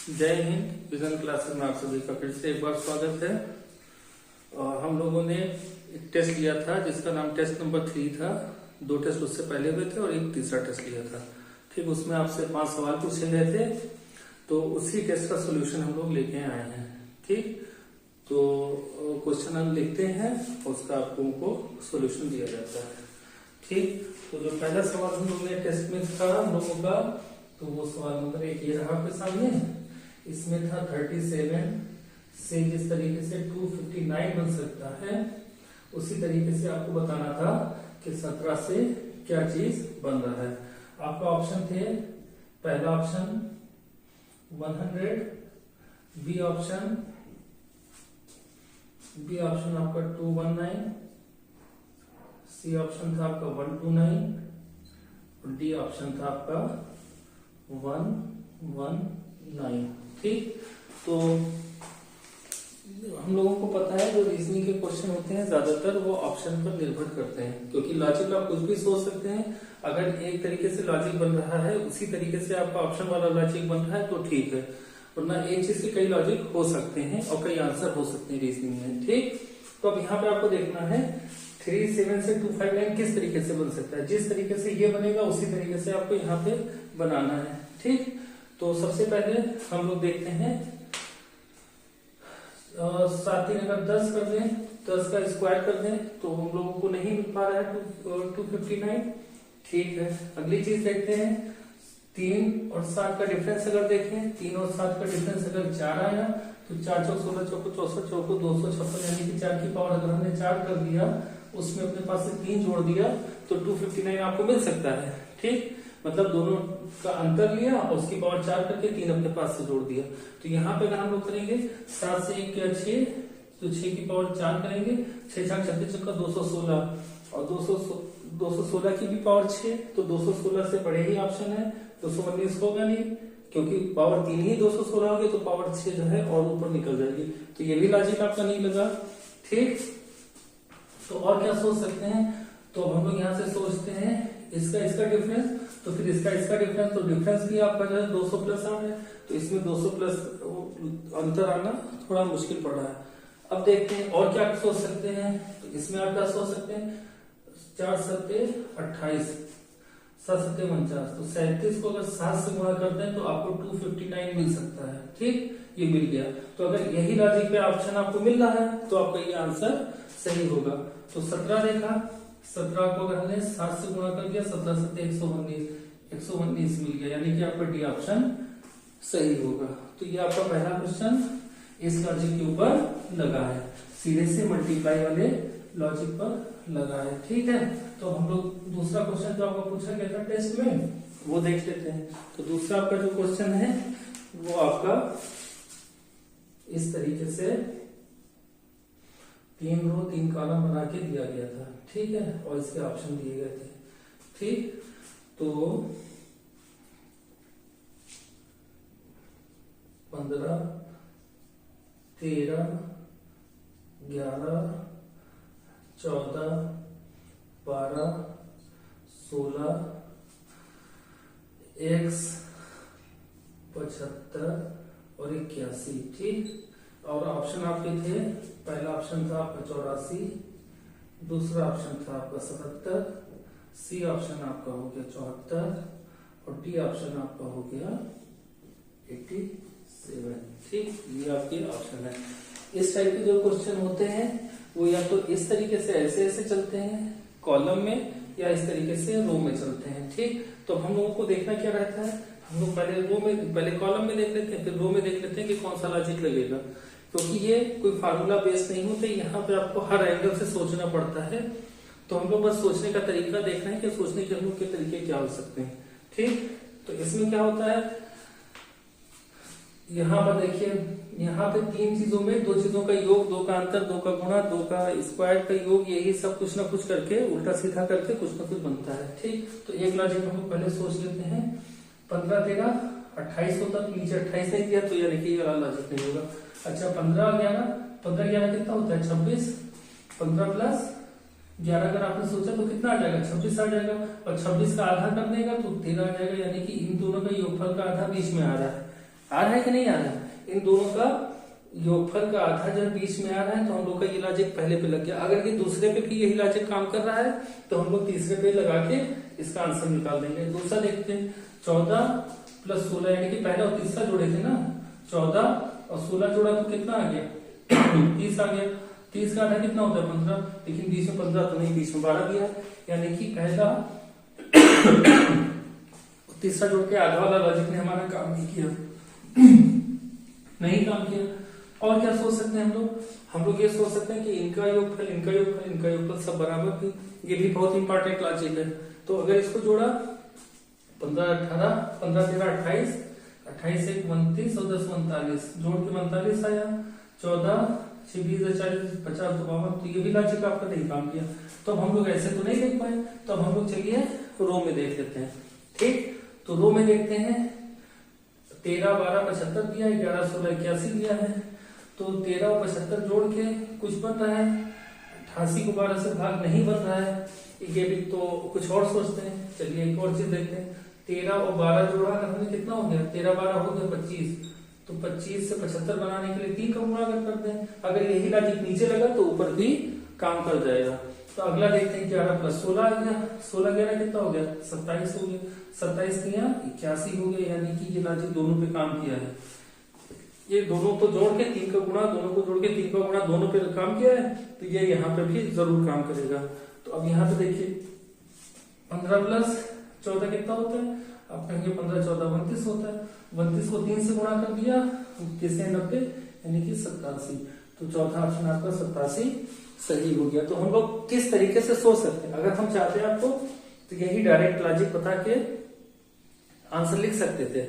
जय Hind. Vision classes में आप सभी का फिर से एक बार स्वागत है। हम लोगों ने एक टेस्ट लिया था जिसका नाम टेस्ट नंबर 3 था। 2 टेस्ट उससे पहले हुए थे और एक तीसरा टेस्ट लिया था। ठीक, उसमें आपसे 5 सवाल पूछे गए थे, तो उसी टेस्ट का सोल्यूशन हम लोग लेके आए हैं। ठीक, तो क्वेश्चन हम लिखते हैं, उसका आप लोगों को सोल्यूशन दिया जाता है। ठीक, तो जो पहला सवाल हम लोगों ने टेस्ट में था हम लोगों का, तो वो सवाल नंबर 1 ये रहा आपके सामने। इसमें था 37 से जिस तरीके से 259 बन सकता है, उसी तरीके से आपको बताना था कि 17 से क्या चीज बन रहा है। आपका ऑप्शन थे, पहला ऑप्शन 100, बी ऑप्शन आपका 219, सी ऑप्शन था आपका 129 और डी ऑप्शन था आपका 119। ठीक, तो हम लोगों को पता है जो रीजनिंग के क्वेश्चन होते हैं ज्यादातर वो ऑप्शन पर निर्भर करते हैं, क्योंकि लॉजिक आप कुछ भी सोच सकते हैं। अगर एक तरीके से लॉजिक बन रहा है उसी तरीके से आपका ऑप्शन वाला लॉजिक बन रहा है तो ठीक है, वरना एक चीज के कई लॉजिक हो सकते हैं और कई आंसर हो सकते हैं रीजनिंग में। ठीक, तो अब यहाँ पे आपको देखना है 37 से 259 किस तरीके से बन सकता है। जिस तरीके से ये बनेगा उसी तरीके से आपको यहाँ पे बनाना है। ठीक, तो सबसे पहले हम लोग देखते हैं 7 3 अगर 10 कर दें, 10 का स्क्वायर कर दें तो हम लोगों को नहीं मिल पा रहा है 259। ठीक है, अगली चीज देखते हैं 3 और 7 का डिफरेंस अगर देखें, 3 और 7 का डिफरेंस अगर 4 आया तो 4 चौक 16 चौक 64 चौक 256, यानी कि 4 की पावर अगर हमने 4 कर दिया, उसमें अपने पास से 3 जोड़ दिया तो 259 आपको मिल सकता है। ठीक, मतलब दोनों का अंतर लिया और उसकी पावर 4 करके 3 अपने पास से जोड़ दिया। तो यहाँ पे अगर हम लोग करेंगे 7 से 1 क्या 6, तो 6 की पावर 4 करेंगे, 6 4 36 का 216 और 216 की भी पावर 6, तो 216 से बड़े ही ऑप्शन है, 219 होगा नहीं, क्योंकि पावर 3 ही 216 होगी तो पावर 6 जो है और ऊपर निकल जाएगी। तो ये भी लॉजिक आपका नहीं लगा। ठीक, तो और क्या सोच सकते हैं, तो हम लोग यहाँ से सोचते हैं इसका डिफरेंस, तो फिर इसका डिफरेंस, तो डिफरेंस भी आपका जो है 200 प्लस आ रहा है, तो इसमें 200 प्लस अंतर आना थोड़ा मुश्किल पड़ रहा है। अब देखते हैं और क्या सोच सकते हैं, तो इसमें आप क्या सोच सकते हैं 4 सत्ते 28, 7 सत्ते 49, तो 37 को अगर 7 से गुणा करते हैं तो आपको 259 मिल सकता है। ठीक, ये मिल गया। तो अगर यही लॉजिक पे ऑप्शन आपको मिल रहा है तो आपका ये आंसर सही होगा। तो 17 देखा, 17 को अगर हमने 7 से गुणा कर दिया, 17 सत्ते 119 मिल गया, यानी कि आपका डी ऑप्शन सही होगा। तो ये आपका पहला क्वेश्चन इस लॉजिक के ऊपर लगा है, सीधे से मल्टीप्लाई वाले लॉजिक पर लगा है। ठीक है, तो हम लोग दूसरा क्वेश्चन जो आपको पूछा गया था टेस्ट में वो देख लेते हैं। तो दूसरा आपका जो क्वेश्चन है वो आपका इस तरीके से 3 रो 3 कॉलम बना के दिया गया था। ठीक है, और इसके ऑप्शन दिए गए थे। ठीक, तो 15 13 11 14 12 16 X 75 और 81। ठीक, और ऑप्शन आपके थे, पहला ऑप्शन था आपका 84, दूसरा ऑप्शन था आपका 77, सी ऑप्शन आपका हो गया 74 और डी ऑप्शन आपका हो गया 87। ठीक, ये आपके ऑप्शन है। इस टाइप के जो क्वेश्चन होते हैं वो या तो इस तरीके से ऐसे चलते हैं कॉलम में, या इस तरीके से रो में चलते हैं। ठीक, तो हम लोगों को देखना क्या रहता है, हम लोग पहले कॉलम में देख लेते हैं, फिर रो में देख लेते हैं कि कौन सा लॉजिक लगेगा, क्योंकि ये कोई फार्मूला बेस्ड नहीं होते, यहाँ पे आपको हर एंगल से सोचना पड़ता है। तो हम लोग बस सोचने का तरीका देख रहे हैं कि सोचने के हम लोग के तरीके क्या हो सकते हैं। ठीक, तो इसमें क्या होता है, यहाँ पर देखिए, यहाँ पे 3 चीजों में 2 चीजों का योग, 2 का अंतर, 2 का गुणा, 2 का स्क्वायर का योग, यही सब कुछ ना कुछ करके उल्टा सीधा करके कुछ ना कुछ बनता है। ठीक, तो एक लॉजिक हम लोग पहले सोच लेते हैं, 15 13 28 होता तो नीचे 28 नहीं दिया, तो यानी कि ये वाला लॉजिक नहीं होगा। अच्छा 15 11 कितना होता है 26, 15 प्लस 11 अगर आपने सोचा तो कितना आ जाएगा 26 आ जाएगा, और 26 का आधा कर देगा तो 13 आ जाएगा, यानी कि इन दोनों का योगफल का आधा बीच में आ रहा है। आ रहा है कि नहीं आ रहा है? इन दोनों का योगफल का आधा जब बीच में आ रहा है तो हम लोग का ये लॉजिक पहले पे लग गया। अगर ये दूसरे पे भी यही लॉजिक काम कर रहा है तो हम लोग तीसरे पे लगा के इसका आंसर निकाल देंगे। दूसरा देखते हैं, 14 प्लस 16 यानी कि पहला और तीसरा जोड़े थे ना, 14 और 16 जोड़ा तो कितना आ गया? 30 आ गया। 30 का आधा कितना होता है? 15, लेकिन बीच में 15 तो नहीं, बीच में 12 दिया है, यानी कि पहला तीसरा जोड़ के आधा वाला लॉजिक ने हमारा काम नहीं किया, नहीं काम किया। और क्या सोच सकते हैं हम लोग ये सोच सकते हैं कि इनका योगफल, इनका योगफल, इनका योगफल सब बराबर थी। ये भी बहुत इंपॉर्टेंट लॉजिक है। तो अगर इसको जोड़ा 15 18, 15 13 28, 28 से 29 और 10 39, जोड़ के 39 आया। 14 6 20 40 50 52, तो ये भी लॉजिक आपका नहीं काम किया। तो हम लोग ऐसे तो नहीं देख पाए, तो हम लोग चलिए रो में देख लेते हैं। ठीक, तो रो में देखते हैं। 13 12 75 दिया, 11 16 81 दिया है। तो 13 और 75 जोड़ के कुछ बन रहा है, 88 को 12 से भाग नहीं बन रहा है। ये भी तो कुछ और सोचते हैं। चलिए एक और चीज देखते हैं। 13 और 12 जोड़ा हमने, कितना हो गया? 13 12 हो गया 25, तो 25 से 75 बनाने के लिए 3 का गुणा करते हैं। अगर यही लॉजिक नीचे लगा तो ऊपर भी काम कर जाएगा। तो अगला देखते हैं, 11 प्लस 16 आ गया, 16 11 कितना हो गया? 27 हो गया, 27 के यहाँ 81 हो गया, यानी कि ये लॉजिक दोनों पे काम किया है। ये दोनों को जोड़ के 3 का गुणा, दोनों को जोड़ के 3 का गुणा, दोनों पे काम किया है, तो ये यहाँ पे भी जरूर काम करेगा। तो अब यहाँ पे देखिए, 15 प्लस 14 कितना होता है? आप कहेंगे 15 14 29 होता है। 29 को 3 से गुणा कर दिया, 90 यानी कि 87। तो चौथा ऑप्शन आपका 87 सही हो गया। तो हम लोग किस तरीके से सोच सकते हैं? अगर हम चाहते हैं आपको तो यही डायरेक्ट लॉजिक बता के आंसर लिख सकते थे,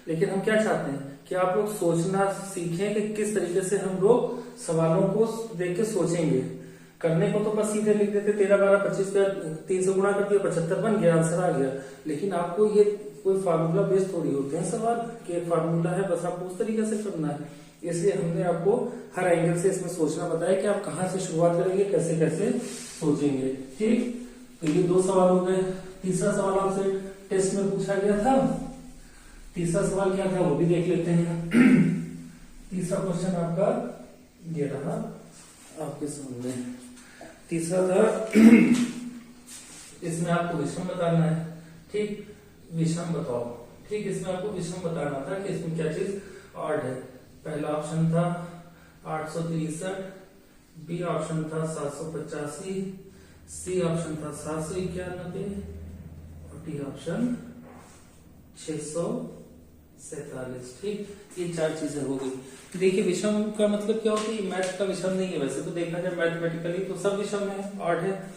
लेकिन हम क्या चाहते हैं कि आप लोग सोचना सीखें कि किस तरीके से हम लोग सवालों को देख के सोचेंगे। करने को तो बस सीधे लिख देते, 13 12 25 का 3 से गुणा कर दिया, 75 बन गया, आंसर आ गया। लेकिन आपको ये कोई फार्मूला बेस्ड थोड़ी होते हैं सवाल कि फार्मूला है बस आपको उस तरीके से करना है। इसलिए हमने आपको हर एंगल से इसमें सोचना बताया कि आप कहाँ से शुरुआत करेंगे, कैसे कैसे सोचेंगे। ठीक, तो ये 2 सवाल हो गए। तीसरा सवाल आपसे टेस्ट में पूछा गया था। तीसरा सवाल क्या था वो भी देख लेते हैं। तीसरा क्वेश्चन आपका ये रहा आपके सामने। तीसरा था, इसमें आपको विषम बताना है। ठीक, विषम बताओ। ठीक, इसमें आपको विषम बताना था कि इसमें क्या चीज ऑड है। पहला ऑप्शन था 863, बी ऑप्शन था 785, सी ऑप्शन था 791 और डी ऑप्शन 647। ठीक, ये 4 चीजें हो गई। देखिए विषम का मतलब क्या होता है? मैथ का विषम नहीं है, वैसे तो देखा जाए मैथमेटिकली तो सब विषम है, ऑड है।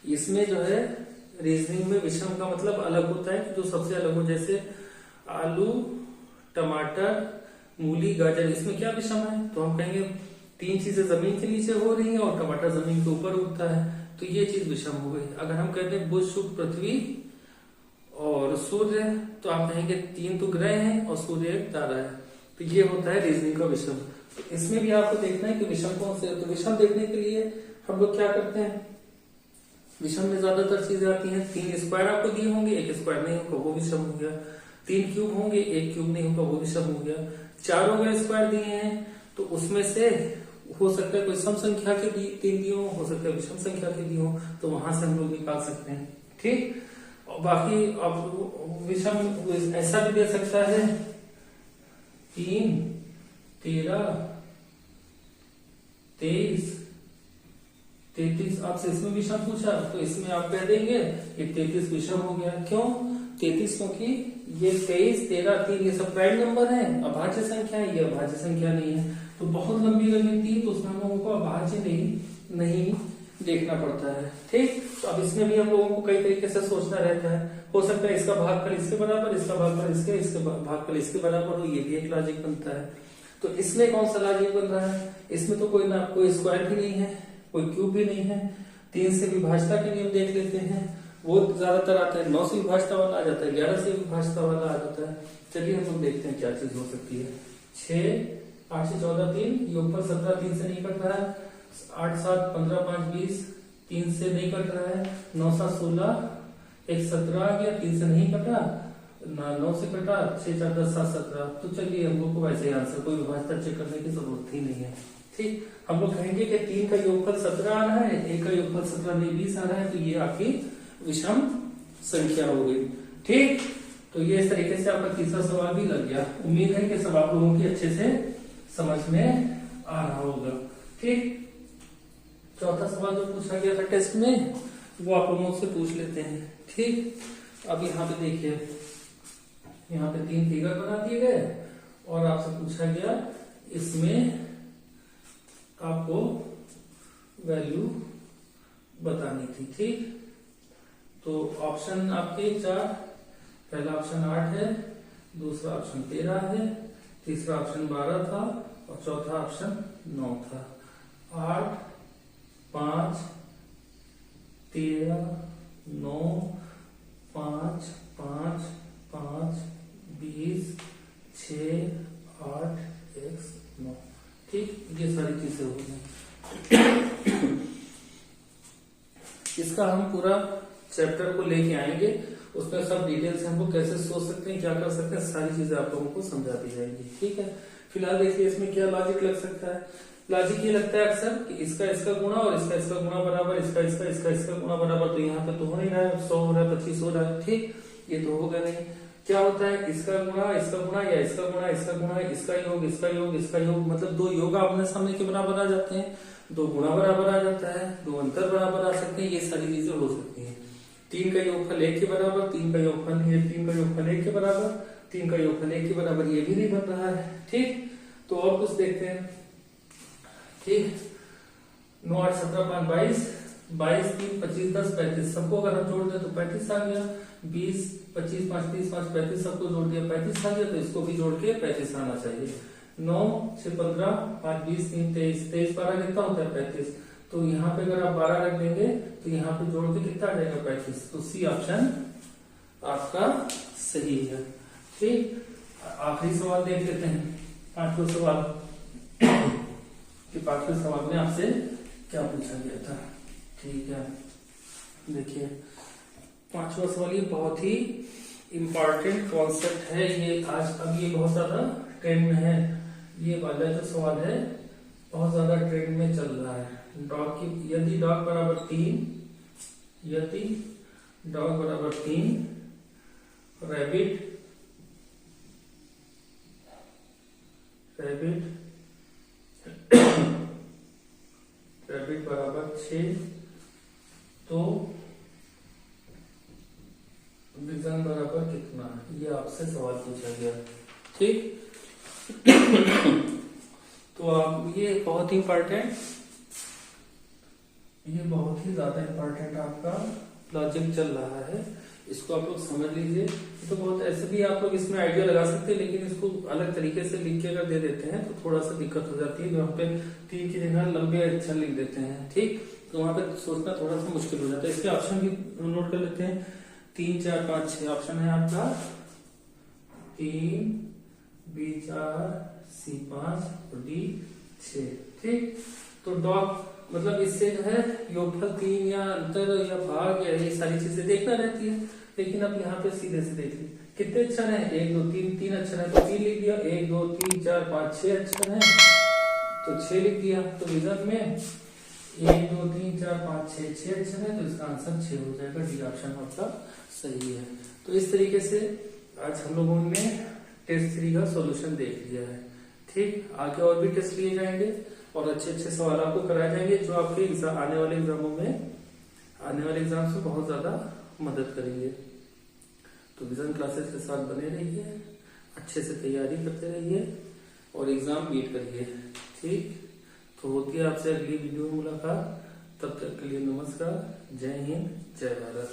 इसमें जो है रीजनिंग में विषम का मतलब अलग होता है, जो सबसे अलग हो। जैसे आलू, टमाटर, मूली, गाजर, इसमें क्या विषम है? तो हम कहेंगे 3 चीजें जमीन के नीचे हो रही हैं और टमाटर जमीन के ऊपर उगता है, तो ये चीज विषम हो गई। अगर हम कहते हैं बुध, शुक्र, पृथ्वी और सूर्य, तो आप कहेंगे 3 तो ग्रह हैं और सूर्य एक तारा है, तो ये होता है रीजनिंग का विषम। तो इसमें भी आपको देखना है कि विषम कौन से। तो विषम देखने के लिए हम लोग क्या करते हैं? विषम में ज्यादातर चीजें आती हैं। 3 स्क्वायर आपको दिए होंगे, 1 स्क्वायर नहीं होगा वो विषम हो गया। 3 क्यूब होंगे, 1 क्यूब नहीं होगा वो विषम हो गया। 4 अगर स्क्वायर दिए हैं तो उसमें से हो सकता है कोई सम संख्या के 3 दिए हो सकता है विषम संख्या के दिए हो, तो वहां से हम लोग निकाल सकते हैं। ठीक, और बाकी अब विषम ऐसा भी दे सकता है 3 13 23 33। आपसे इसमें विषम पूछा तो इसमें आप कह देंगे ये 33 विषम हो गया। क्यों 33? क्योंकि ये 23 13 3 ये सब प्राइम नंबर है, अभाज्य संख्या है, ये अभाज्य संख्या नहीं है। तो बहुत लंबी रणनीति है, तो उसमें हम लोगों को अभाज्य नहीं देखना पड़ता है। ठीक, तो अब इसमें भी हम लोगों को कई तरीके से सोचना रहता है। हो सकता है इसका भागफल इसके बराबर, इसका भागफल इसके भागफल इसके बराबर हो, ये भी एक लॉजिक बनता है। तो इसमें कौन सा लॉजिक बन रहा है? इसमें तो कोई स्क्वायर भी नहीं है, कोई क्यूब भी नहीं है। 3 से विभाजता के नियम देख लेते हैं, वो ज्यादातर आता है। 9 से विभाजता वाला आ जाता है, 11 से विभाजता वाला आ जाता है। चलिए हम लोग देखते हैं क्या चीज हो सकती है। 6 8 से 14 3, ऊपर 17 3 से नहीं कट रहा है। 8 7 15 5 20 3 से नहीं कट रहा है। 9 7 16, 1 17 आ गया, 3 से नहीं कटा। 9 से कटा, 6 4 10 7 17। तो चलिए हम लोग को वैसे ही आंसर, कोई विभाजन चेक करने की जरूरत ही नहीं है। ठीक, हम लोग कहेंगे कि 3 का योगफल 17 आ रहा है, 1 का योगफल 17 नहीं 20 आ रहा है, तो ये आपकी विषम संख्या हो गई। ठीक, तो ये इस तरीके से आपका तीसरा सवाल भी लग गया। उम्मीद है कि सब आप लोगों की अच्छे से समझ में आ रहा होगा। ठीक, चौथा सवाल जो पूछा गया था टेस्ट में वो आप लोगों से पूछ लेते हैं। ठीक, अब यहाँ पे देखिए, यहाँ पे 3 फिगर बना दिए गए और आपसे पूछा गया इसमें आपको वैल्यू बतानी थी। ठीक, तो ऑप्शन आपके 4, पहला ऑप्शन 8 है, दूसरा ऑप्शन 13 है, तीसरा ऑप्शन 12 था और चौथा ऑप्शन 9 था। 8 5 13 9 5 5 5 20 6 8 1 9। ठीक, ये सारी चीजें हो गई। इसका हम पूरा चैप्टर को लेके आएंगे, उसमें सब डिटेल्स हमको कैसे सोच सकते हैं, क्या कर सकते हैं, सारी चीजें आप लोगों को समझा दी जाएंगी। ठीक है, फिलहाल देखिए इसमें क्या लॉजिक लग सकता है। लॉजिक ये लगता है अक्सर कि इसका इसका गुणा और इसका इसका गुणा बराबर, इसका इसका इसका इसका गुणा बराबर। तो यहाँ पे तो हो नहीं रहा है, 100 हो रहा है, 25 हो रहा है। ठीक, ये तो होगा नहीं। क्या होता है, इसका गुणा या इसका गुणा, इसका गुणा, इसका योग, इसका योग, इसका योग, मतलब 2 योग अपने सामने के बराबर आ जाते हैं, 2 गुणा बराबर आ जाता है, 2 अंतर बराबर आ सकते हैं। ये सारी चीजें हो सकती है। 3 का योगफल 1 के बराबर, 3 का योगफल 1 के बराबर, 3 का योगफल 1 के बराबर, ये भी नहीं बन रहा है। ठीक, तो और कुछ देखते हैं। ठीक, 9 8 17 5 22, 22 3 25 10 35, सबको अगर हम जोड़ दें तो 35 आ गया। 20 25 5 30 5 35, सबको जोड़ दिया 35 आ गया, तो इसको भी जोड़ के 35 आना चाहिए। 9 6 15 5 20 3 23, 23 12 कितना होता है 35। तो यहाँ पे अगर आप 12 रख देंगे तो यहाँ पे जोड़ के कितना आ जाएगा 35। तो सी ऑप्शन आपका सही है। ठीक, आखिरी सवाल देख लेते हैं, 5वां सवाल कि 5वें सवाल में आपसे क्या पूछा गया था। ठीक है, देखिए 5वां सवाल ये बहुत ही इंपॉर्टेंट कॉन्सेप्ट है। ये आज अब ये बहुत ज्यादा ट्रेंड में है। ये वाला जो सवाल है बहुत ज्यादा ट्रेंड में चल रहा है। डॉग की, यदि डॉग बराबर 3, यदि डॉग बराबर 3, रैबिट बराबर 6, तो विजन बराबर कितना, ये आपसे सवाल पूछा गया। ठीक, तो आप ये बहुत ही इंपॉर्टेंट, ये बहुत ही ज्यादा इंपॉर्टेंट आपका लॉजिक चल रहा है, इसको आप लोग समझ लीजिए। तो बहुत ऐसे भी आप लोग इसमें आइडिया लगा सकते हैं, लेकिन इसको अलग तरीके से लिख के अगर दे देते हैं तो थोड़ा सा दिक्कत हो जाती है। वहां पे 3 की जगह लंबे अक्षर लिख देते हैं। ठीक, तो वहां पे सोचना थोड़ा सा मुश्किल हो जाता है। इसके ऑप्शन भी नोट कर लेते हैं। 3 4 5 6 ऑप्शन है आपका, 3 B 4 C 5 और D 6। ठीक, तो डॉग मतलब इससे जो है योगफल 3 या अंतर या भाग या ये सारी चीजें देखना रहती है, लेकिन अब यहाँ पे सीधे से देख ली कितने अक्षर हैं, 1 2 3, 3 अक्षर है तो 3 लिख दिया, 1 2 3 4 5 6 अक्षर है तो 6 लिख दिया। तो विजन में 1 2 3 4 5 6 6 अक्षर है, तो इसका आंसर 6 हो जाएगा। डी ऑप्शन आपका सही है। तो इस तरीके से आज हम लोगों ने टेस्ट 3 का सॉल्यूशन देख लिया है। ठीक, आगे और भी टेस्ट लिए जाएंगे और अच्छे अच्छे सवाल आपको कराए जाएंगे, जो आपके एग्जाम आने वाले एग्जामों में, आने वाले एग्जाम से बहुत ज्यादा मदद करेंगे। तो विजन क्लासेस के साथ बने रहिए, अच्छे से तैयारी करते रहिए और एग्जाम बीट करिए। ठीक, तो होती है आपसे अगली वीडियो में मुलाकात। तब तक के लिए नमस्कार, जय हिंद, जय भारत।